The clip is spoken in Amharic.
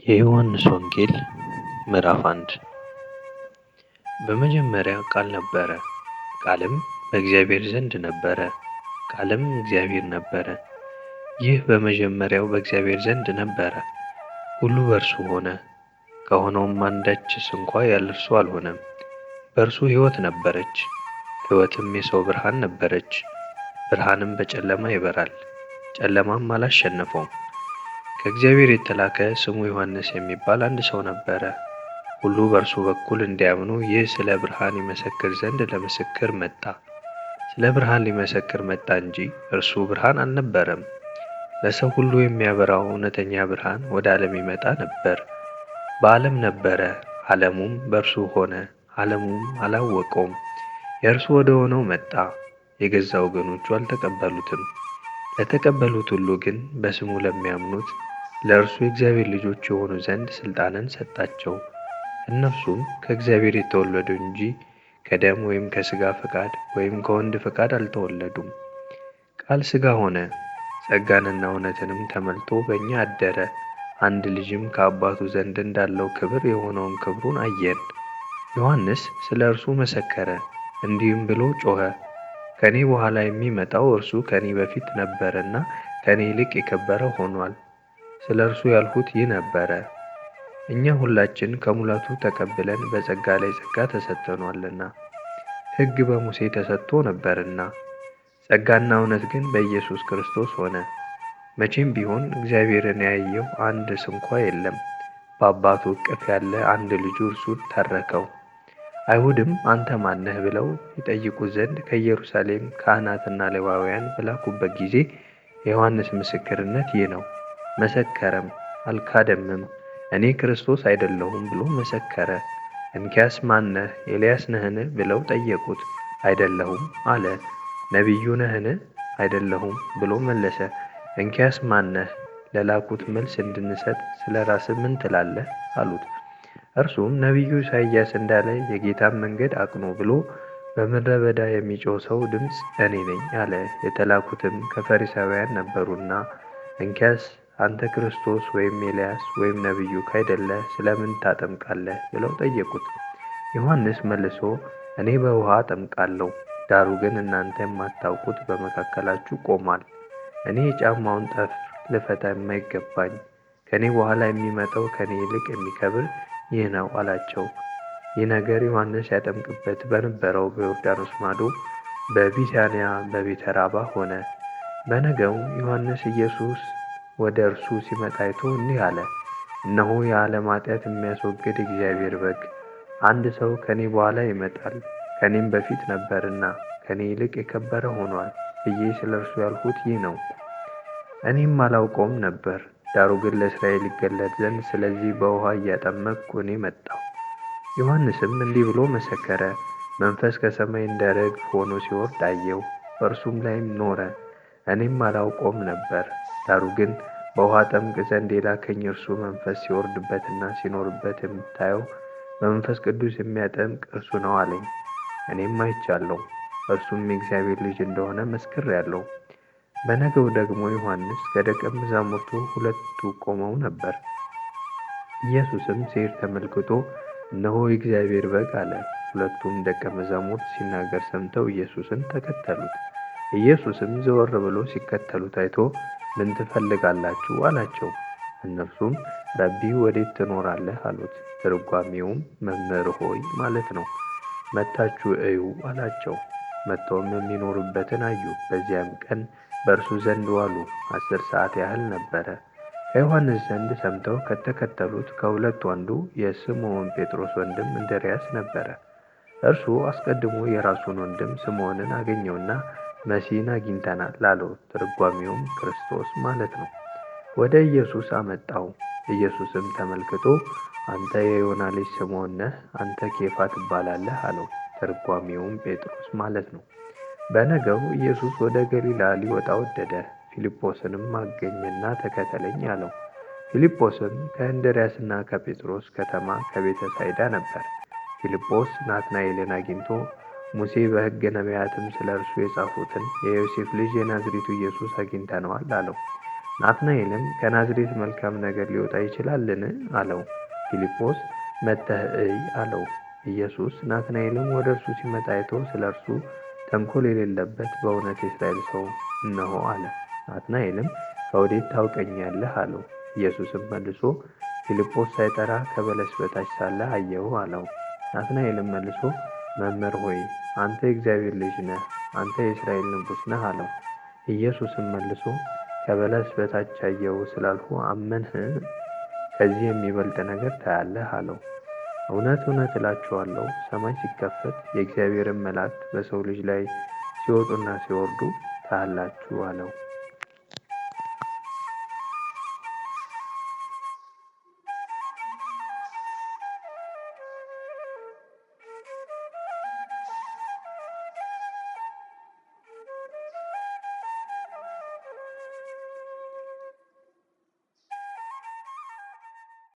የዮሐንስ ወንጌል ምዕራፍ 1 በመጀመሪያ ቃል ነበረ፣ ቃልም በእግዚአብሔር ዘንድ ነበረ፣ ቃልም እግዚአብሔር ነበረ። ይህ በመጀመሪያው በእግዚአብሔር ዘንድ ነበረ። ሁሉ በእርሱ ሆነ፣ ከሆነውም አንዳችስ እንኳ ያለ እርሱ አልሆነም። በእርሱ ሕይወት ነበረች፣ ሕይወትም የሰው ብርሃን ነበረች። ብርሃንም በጨለማ ይበራል፣ ጨለማም አላሸነፈውም። ከእግዚአብሔር የተላከ ስሙ ዮሐንስ የሚባል አንድ ሰው ነበረ። ሁሉ በእርሱ በኩል እንዲያምኑ ይህ ስለ ብርሃን ይመሰክር ዘንድ ለምስክር መጣ። ስለ ብርሃን ሊመሰክር መጣ እንጂ እርሱ ብርሃን አልነበረም። ለሰው ሁሉ የሚያበራው እውነተኛ ብርሃን ወደ ዓለም ይመጣ ነበር። በዓለም ነበረ፣ ዓለሙም በእርሱ ሆነ፣ ዓለሙም አላወቀውም። የእርሱ ወደ ሆነው መጣ፣ የገዛ ወገኖቹ አልተቀበሉትም። ለተቀበሉት ሁሉ ግን በስሙ ለሚያምኑት ለእርሱ የእግዚአብሔር ልጆች የሆኑ ዘንድ ሥልጣንን ሰጣቸው። እነርሱም ከእግዚአብሔር የተወለዱ እንጂ ከደም ወይም ከሥጋ ፈቃድ ወይም ከወንድ ፈቃድ አልተወለዱም። ቃል ሥጋ ሆነ፣ ጸጋንና እውነትንም ተመልቶ በእኛ አደረ። አንድ ልጅም ከአባቱ ዘንድ እንዳለው ክብር የሆነውን ክብሩን አየን። ዮሐንስ ስለ እርሱ መሰከረ፣ እንዲህም ብሎ ጮኸ፣ ከኔ በኋላ የሚመጣው እርሱ ከኔ በፊት ነበረና ከኔ ይልቅ የከበረ ሆኗል። ስለ እርሱ ያልሁት ይህ ነበረ። እኛ ሁላችን ከሙላቱ ተቀብለን በጸጋ ላይ ጸጋ ተሰጥቶናልና። ሕግ በሙሴ ተሰጥቶ ነበርና፣ ጸጋና እውነት ግን በኢየሱስ ክርስቶስ ሆነ። መቼም ቢሆን እግዚአብሔርን ያየው አንድ ስንኳ የለም። በአባቱ እቅፍ ያለ አንድ ልጁ እርሱ ተረከው። አይሁድም አንተ ማነህ ብለው ይጠይቁት ዘንድ ከኢየሩሳሌም ካህናትና ሌዋውያን በላኩበት ጊዜ የዮሐንስ ምስክርነት ይህ ነው። መሰከረም፣ አልካደምም። እኔ ክርስቶስ አይደለሁም ብሎ መሰከረ። እንኪያስ ማነህ? ኤልያስ ነህን? ብለው ጠየቁት። አይደለሁም አለ። ነቢዩ ነህን? አይደለሁም ብሎ መለሰ። እንኪያስ ማነህ? ለላኩት መልስ እንድንሰጥ ስለ ራስህ ምን ትላለህ? አሉት። እርሱም ነቢዩ ኢሳይያስ እንዳለ የጌታን መንገድ አቅኑ ብሎ በምድረ በዳ የሚጮህ ሰው ድምፅ እኔ ነኝ አለ። የተላኩትም ከፈሪሳውያን ነበሩና እንኪያስ አንተ ክርስቶስ ወይም ኤልያስ ወይም ነቢዩ ካይደለ ስለምን ታጠምቃለህ? ብለው ጠየቁት። ዮሐንስ መልሶ እኔ በውሃ አጠምቃለሁ፣ ዳሩ ግን እናንተ የማታውቁት በመካከላችሁ ቆሟል። እኔ የጫማውን ጠፍር ልፈታ የማይገባኝ፣ ከእኔ በኋላ የሚመጣው ከእኔ ይልቅ የሚከብር ይህ ነው አላቸው። ይህ ነገር ዮሐንስ ያጠምቅበት በነበረው በዮርዳኖስ ማዶ በቢታንያ በቤተ ራባ ሆነ። በነገው ዮሐንስ ኢየሱስ ወደ እርሱ ሲመጣ አይቶ እንዲህ አለ፣ እነሆ የዓለም ኃጢአት የሚያስወግድ እግዚአብሔር በግ። አንድ ሰው ከኔ በኋላ ይመጣል፣ ከኔም በፊት ነበርና ከኔ ይልቅ የከበረ ሆኗል ብዬ ስለ እርሱ ያልሁት ይህ ነው። እኔም አላውቀውም ነበር፣ ዳሩ ግን ለእስራኤል ይገለጥ ዘንድ ስለዚህ በውሃ እያጠመቅኩ እኔ መጣሁ። ዮሐንስም እንዲህ ብሎ መሰከረ፣ መንፈስ ከሰማይ እንደ ርግብ ሆኖ ሲወርድ አየሁ፣ በእርሱም ላይም ኖረ። እኔም አላውቀውም ነበር፣ ዳሩ ግን በውሃ ጠምቅ ዘንድ የላከኝ እርሱ መንፈስ ሲወርድበትና ሲኖርበት የምታየው በመንፈስ ቅዱስ የሚያጠምቅ እርሱ ነው አለኝ። እኔም አይቻለሁ፣ እርሱም የእግዚአብሔር ልጅ እንደሆነ መስክሬአለሁ። በነገው ደግሞ ዮሐንስ ከደቀ መዛሙርቱ ሁለቱ ቆመው ነበር። ኢየሱስም ሲሄድ ተመልክቶ እነሆ የእግዚአብሔር በግ አለ። ሁለቱም ደቀ መዛሙርት ሲናገር ሰምተው ኢየሱስን ተከተሉት። ኢየሱስም ዘወር ብሎ ሲከተሉት አይቶ ምን ትፈልጋላችሁ? አላቸው። እነርሱም ረቢ ወዴት ትኖራለህ? አሉት። ትርጓሜውም መምህር ሆይ ማለት ነው። መጥታችሁ እዩ አላቸው። መጥተውም የሚኖሩበትን አዩ። በዚያም ቀን በእርሱ ዘንድ ዋሉ። 10 ሰዓት ያህል ነበረ። ከዮሐንስ ዘንድ ሰምተው ከተከተሉት ከሁለቱ አንዱ የስምዖን ጴጥሮስ ወንድም እንድርያስ ነበረ። እርሱ አስቀድሞ የራሱን ወንድም ስምዖንን አገኘውና መሲህን አግኝተናል አለው። ትርጓሜውም ክርስቶስ ማለት ነው። ወደ ኢየሱስ አመጣው። ኢየሱስም ተመልክቶ አንተ የዮና ልጅ ስምዖን ነህ፣ አንተ ኬፋ ትባላለህ አለው። ትርጓሜውም ጴጥሮስ ማለት ነው። በነገው ኢየሱስ ወደ ገሊላ ሊወጣ ወደደ። ፊልጶስንም አገኘና ተከተለኝ አለው። ፊልጶስም ከእንድርያስና ከጴጥሮስ ከተማ ከቤተ ሳይዳ ነበር። ፊልጶስ ናትናኤልን አግኝቶ ሙሴ በሕግ ነቢያትም ስለ እርሱ የጻፉትን የዮሴፍ ልጅ የናዝሬቱ ኢየሱስ አግኝተነዋል አለው። ናትናኤልም ከናዝሬት መልካም ነገር ሊወጣ ይችላልን? አለው። ፊልጶስ መጥተህ እይ አለው። ኢየሱስ ናትናኤልም ወደ እርሱ ሲመጣ አይቶ ስለ እርሱ ተንኮል የሌለበት በእውነት የእስራኤል ሰው እነሆ አለ። ናትናኤልም ከወዴት ታውቀኛለህ? አለው። ኢየሱስም መልሶ ፊልጶስ ሳይጠራህ ከበለስ በታች ሳለህ አየሁህ አለው። ናትናኤልም መልሶ መምህር ሆይ አንተ የእግዚአብሔር ልጅ ነህ፣ አንተ የእስራኤል ንጉሥ ነህ አለው። ኢየሱስም መልሶ ከበለስ በታች አየሁህ ስላልሁህ አመንህ? ከዚህ የሚበልጥ ነገር ታያለህ አለው። እውነት እውነት እላችኋለሁ ሰማይ ሲከፈት የእግዚአብሔርን መላእክት በሰው ልጅ ላይ ሲወጡና ሲወርዱ ታያላችሁ አለው።